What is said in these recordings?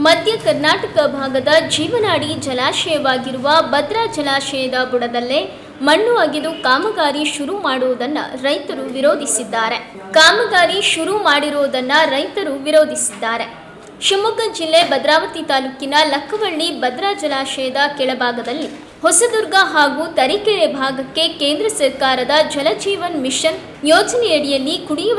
ಮಧ್ಯ ಕರ್ನಾಟಕ ಭಾಗದ ಜೀವನಾಡಿ ಜಲಾಶಯವಾಗಿರುವ ಭದ್ರಾ ಜಲಾಶಯದ ಬುಡದಲ್ಲೇ ಮಣ್ಣು ಅಗೆದು ಕಾಮಗಾರಿ ಶುರು ಮಾಡುವುದನ್ನು ರೈತರು ವಿರೋಧಿಸಿದ್ದಾರೆ. ಶಿವಮೊಗ್ಗ ಜಿಲ್ಲೆ ಭದ್ರಾವತಿ ತಾಲೂಕಿನ ಲಕ್ಕವಳ್ಳಿ ಭದ್ರಾ ಜಲಾಶಯದ ಕೆಳಭಾಗದಲ್ಲಿ ಹೊಸದುರ್ಗ ಹಾಗೂ ತರೀಕೆರೆ ಭಾಗಕ್ಕೆ ಕೇಂದ್ರ ಸರ್ಕಾರದ ಜಲಜೀವನ್ ಮಿಷನ್ ಯೋಜನೆಯಡಿಯಲ್ಲಿ ಕುಡಿಯುವ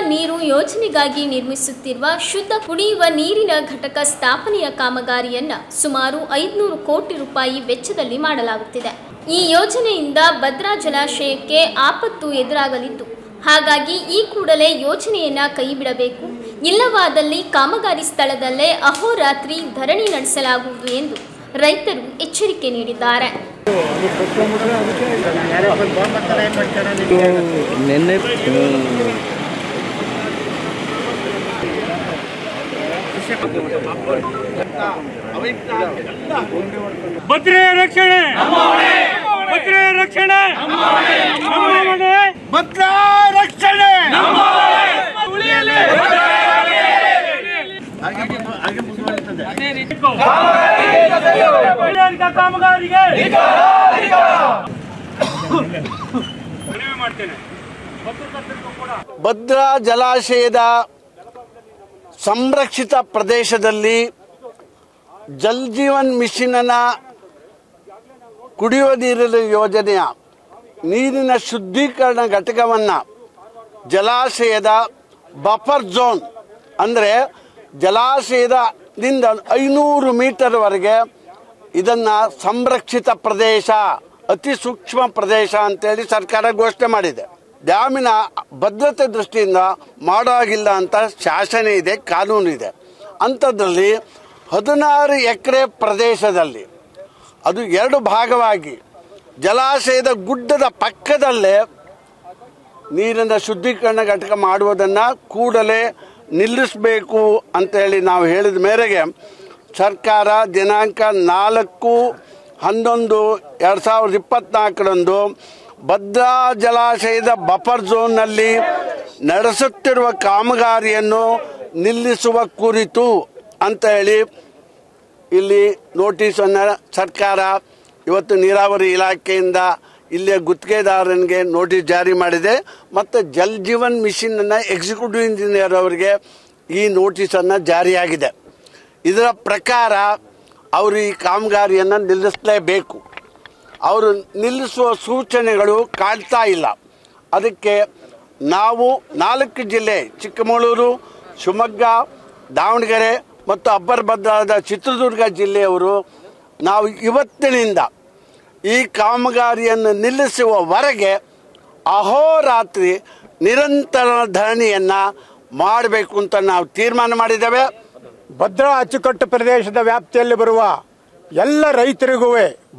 ನೀರು ಯೋಜನೆಗಾಗಿ ನಿರ್ಮಿಸುತ್ತಿರುವ ಶುದ್ಧ ಕುಡಿಯುವ ನೀರಿನ ಘಟಕ ಸ್ಥಾಪನೆಯ ಕಾಮಗಾರಿಯನ್ನು ಸುಮಾರು 500 ಕೋಟಿ ರೂಪಾಯಿ ವೆಚ್ಚದಲ್ಲಿ ಮಾಡಲಾಗುತ್ತಿದೆ. ಈ ಯೋಜನೆಯಿಂದ ಭದ್ರಾ ಜಲಾಶಯಕ್ಕೆ ಆಪತ್ತು ಎದುರಾಗಲಿದ್ದು, ಹಾಗಾಗಿ ಈ ಕೂಡಲೇ ಯೋಜನೆಯನ್ನು ಕೈಬಿಡಬೇಕು, ಇಲ್ಲವಾದಲ್ಲಿ ಕಾಮಗಾರಿ ಸ್ಥಳದಲ್ಲೇ ಅಹೋರಾತ್ರಿ ಧರಣಿ ನಡೆಸಲಾಗುವುದು ಎಂದು ರೈತರು ಎಚ್ಚರಿಕೆ ನೀಡಿದ್ದಾರೆ. ಭದ್ರಾ ರಕ್ಷಣೆ, ಭದ್ರಾ ರಕ್ಷಣೆ, ಭದ್ರಾ ರಕ್ಷಣೆ ಕಾಮಗಾರಿಗೆ ಭದ್ರಾ ಜಲಾಶಯದ ಸಂರಕ್ಷಿತ ಪ್ರದೇಶದಲ್ಲಿ ಜಲ್ ಜೀವನ್ ಮಿಷನ್ನ ಕುಡಿಯುವ ನೀರಿನ ಯೋಜನೆಯ ನೀರಿನ ಶುದ್ಧೀಕರಣ ಘಟಕವನ್ನು ಜಲಾಶಯದ ಬಫರ್ ಝೋನ್ ಅಂದರೆ ಜಲಾಶಯದಿಂದ 500 ಮೀಟರ್ವರೆಗೆ ಇದನ್ನು ಸಂರಕ್ಷಿತ ಪ್ರದೇಶ, ಅತಿ ಸೂಕ್ಷ್ಮ ಪ್ರದೇಶ ಅಂತೇಳಿ ಸರ್ಕಾರ ಘೋಷಣೆ ಮಾಡಿದೆ. ಡ್ಯಾಮಿನ ಭದ್ರತೆ ದೃಷ್ಟಿಯಿಂದ ಮಾಡೋ ಹಾಗಿಲ್ಲ ಅಂತ ಶಾಸನ ಇದೆ, ಕಾನೂನು ಇದೆ. ಅಂಥದ್ರಲ್ಲಿ 16 ಎಕರೆ ಪ್ರದೇಶದಲ್ಲಿ ಅದು 2 ಭಾಗವಾಗಿ ಜಲಾಶಯದ ಗುಡ್ಡದ ಪಕ್ಕದಲ್ಲೇ ನೀರಿನ ಶುದ್ಧೀಕರಣ ಘಟಕ ಮಾಡುವುದನ್ನು ಕೂಡಲೇ ನಿಲ್ಲಿಸಬೇಕು ಅಂತೇಳಿ ನಾವು ಹೇಳಿದ ಮೇರೆಗೆ ಸರ್ಕಾರ ದಿನಾಂಕ 4/11/2024 ಭದ್ರಾ ಜಲಾಶಯದ ಬಫರ್ ಝೋನ್ನಲ್ಲಿ ನಡೆಸುತ್ತಿರುವ ಕಾಮಗಾರಿಯನ್ನು ನಿಲ್ಲಿಸುವ ಕುರಿತು ಅಂತ ಹೇಳಿ ಇಲ್ಲಿ ನೋಟಿಸನ್ನು ಸರ್ಕಾರ ಇವತ್ತು ನೀರಾವರಿ ಇಲಾಖೆಯಿಂದ ಇಲ್ಲಿಯ ಗುತ್ತಿಗೆದಾರನಿಗೆ ನೋಟಿಸ್ ಜಾರಿ ಮಾಡಿದೆ. ಮತ್ತು ಜಲ್ ಜೀವನ್ ಮಿಷನ್ನ ಎಕ್ಸಿಕ್ಯೂಟಿವ್ ಇಂಜಿನಿಯರ್ ಅವರಿಗೆ ಈ ನೋಟಿಸನ್ನು ಜಾರಿಯಾಗಿದೆ. ಇದರ ಪ್ರಕಾರ ಅವರು ಈ ಕಾಮಗಾರಿಯನ್ನು ನಿಲ್ಲಿಸಲೇಬೇಕು. ಅವರು ನಿಲ್ಲಿಸುವ ಸೂಚನೆಗಳು ಕಾಣ್ತಾ ಇಲ್ಲ. ಅದಕ್ಕೆ ನಾವು 4 ಜಿಲ್ಲೆ ಚಿಕ್ಕಮಗಳೂರು, ಶಿವಮೊಗ್ಗ, ದಾವಣಗೆರೆ ಮತ್ತು ಅಬ್ಬರ್ ಭದ್ರಾದ ಚಿತ್ರದುರ್ಗ ಜಿಲ್ಲೆಯವರು ನಾವು ಇವತ್ತಿನಿಂದ ಈ ಕಾಮಗಾರಿಯನ್ನು ನಿಲ್ಲಿಸುವವರೆಗೆ ಅಹೋರಾತ್ರಿ ನಿರಂತರ ಧರಣಿಯನ್ನು ಮಾಡಬೇಕು ಅಂತ ನಾವು ತೀರ್ಮಾನ ಮಾಡಿದ್ದೇವೆ. ಭದ್ರಾ ಅಚ್ಚುಕಟ್ಟು ಪ್ರದೇಶದ ವ್ಯಾಪ್ತಿಯಲ್ಲಿ ಬರುವ ಎಲ್ಲ ರೈತರಿಗೂ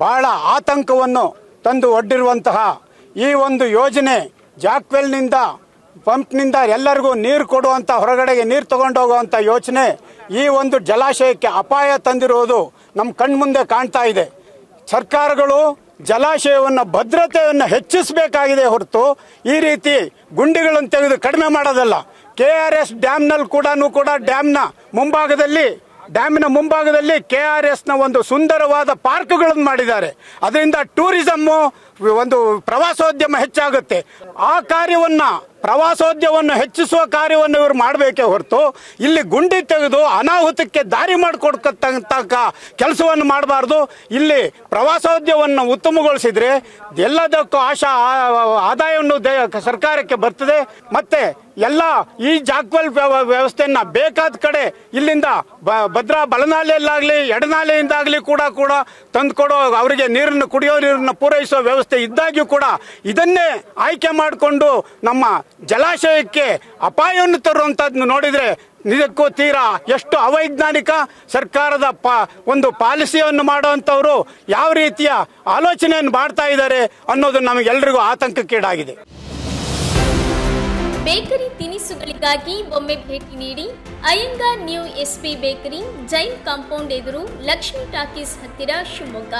ಬಹಳ ಆತಂಕವನ್ನು ತಂದು ಒಡ್ಡಿರುವಂತಹ ಈ ಒಂದು ಯೋಜನೆ ಜಾಕ್ವೆಲ್ನಿಂದ ಪಂಪ್ನಿಂದ ಎಲ್ಲರಿಗೂ ನೀರು ಕೊಡುವಂಥ, ಹೊರಗಡೆಗೆ ನೀರು ತಗೊಂಡೋಗುವಂಥ ಯೋಚನೆ ಈ ಒಂದು ಜಲಾಶಯಕ್ಕೆ ಅಪಾಯ ತಂದಿರುವುದು ನಮ್ಮ ಕಣ್ಮುಂದೆ ಕಾಣ್ತಾ ಇದೆ. ಸರ್ಕಾರಗಳು ಜಲಾಶಯವನ್ನು ಭದ್ರತೆಯನ್ನು ಹೆಚ್ಚಿಸಬೇಕಾಗಿದೆ ಹೊರತು ಈ ರೀತಿ ಗುಂಡಿಗಳನ್ನು ತೆಗೆದು ಕಡಿಮೆ ಮಾಡೋದಲ್ಲ. KRS ಡ್ಯಾಮ್ನಲ್ಲಿ ಕೂಡ ಡ್ಯಾಮಿನ ಮುಂಭಾಗದಲ್ಲಿ KRSನ ಒಂದು ಸುಂದರವಾದ ಪಾರ್ಕ್ಗಳನ್ನು ಮಾಡಿದ್ದಾರೆ. ಅದರಿಂದ ಟೂರಿಸಮ್ಮು, ಒಂದು ಪ್ರವಾಸೋದ್ಯಮ ಹೆಚ್ಚಾಗುತ್ತೆ. ಆ ಪ್ರವಾಸೋದ್ಯಮವನ್ನು ಹೆಚ್ಚಿಸುವ ಕಾರ್ಯವನ್ನು ಇವರು ಮಾಡಬೇಕೇ ಹೊರತು ಇಲ್ಲಿ ಗುಂಡಿ ತೆಗೆದು ಅನಾಹುತಕ್ಕೆ ದಾರಿ ಮಾಡಿಕೊಡ್ತಕ್ಕ ಕೆಲಸವನ್ನು ಮಾಡಬಾರ್ದು. ಇಲ್ಲಿ ಪ್ರವಾಸೋದ್ಯಮವನ್ನು ಉತ್ತಮಗೊಳಿಸಿದ್ರೆ ಎಲ್ಲದಕ್ಕೂ ಆದಾಯವನ್ನು ಸರ್ಕಾರಕ್ಕೆ ಬರ್ತದೆ. ಮತ್ತೆ ಎಲ್ಲ ಈ ಜಾಕ್ವೆಲ್ ವ್ಯವಸ್ಥೆಯನ್ನ ಬೇಕಾದ ಕಡೆ ಇಲ್ಲಿಂದ ಭದ್ರಾ ಬಲನಾಲೆಯಲ್ಲಾಗಲಿ ಎಡನಾಲೆಯಿಂದಾಗಲಿ ಕೂಡ ತಂದುಕೊಡೋ, ಅವರಿಗೆ ಕುಡಿಯೋ ನೀರನ್ನು ಪೂರೈಸುವ ವ್ಯವಸ್ಥೆ ಇದ್ದಾಗ್ಯೂ ಕೂಡ ಇದನ್ನೇ ಆಯ್ಕೆ ಮಾಡಿಕೊಂಡು ನಮ್ಮ ಜಲಾಶಯಕ್ಕೆ ಅಪಾಯವನ್ನು ತರುವಂಥದ್ದು ನೋಡಿದರೆ ನಿಜಕ್ಕೂ ತೀರಾ ಎಷ್ಟು ಅವೈಜ್ಞಾನಿಕ. ಸರ್ಕಾರದ ಒಂದು ಪಾಲಿಸಿಯನ್ನು ಮಾಡುವಂಥವರು ಯಾವ ರೀತಿಯ ಆಲೋಚನೆಯನ್ನು ಮಾಡ್ತಾ ಇದ್ದಾರೆ ಅನ್ನೋದು ನಮಗೆಲ್ಲರಿಗೂ ಆತಂಕಕ್ಕೀಡಾಗಿದೆ. ಬೇಕರಿ ತಿನಿಸುಗಳಿಗಾಗಿ ಒಮ್ಮೆ ಭೇಟಿ ನೀಡಿ. Iyengar new SP bakery, Jain compound ಎದುರು, ಲಕ್ಷ್ಮಿ ಟಾಕೀಸ್ ಹತ್ತಿರ, ಶಿವಮೊಗ್ಗ.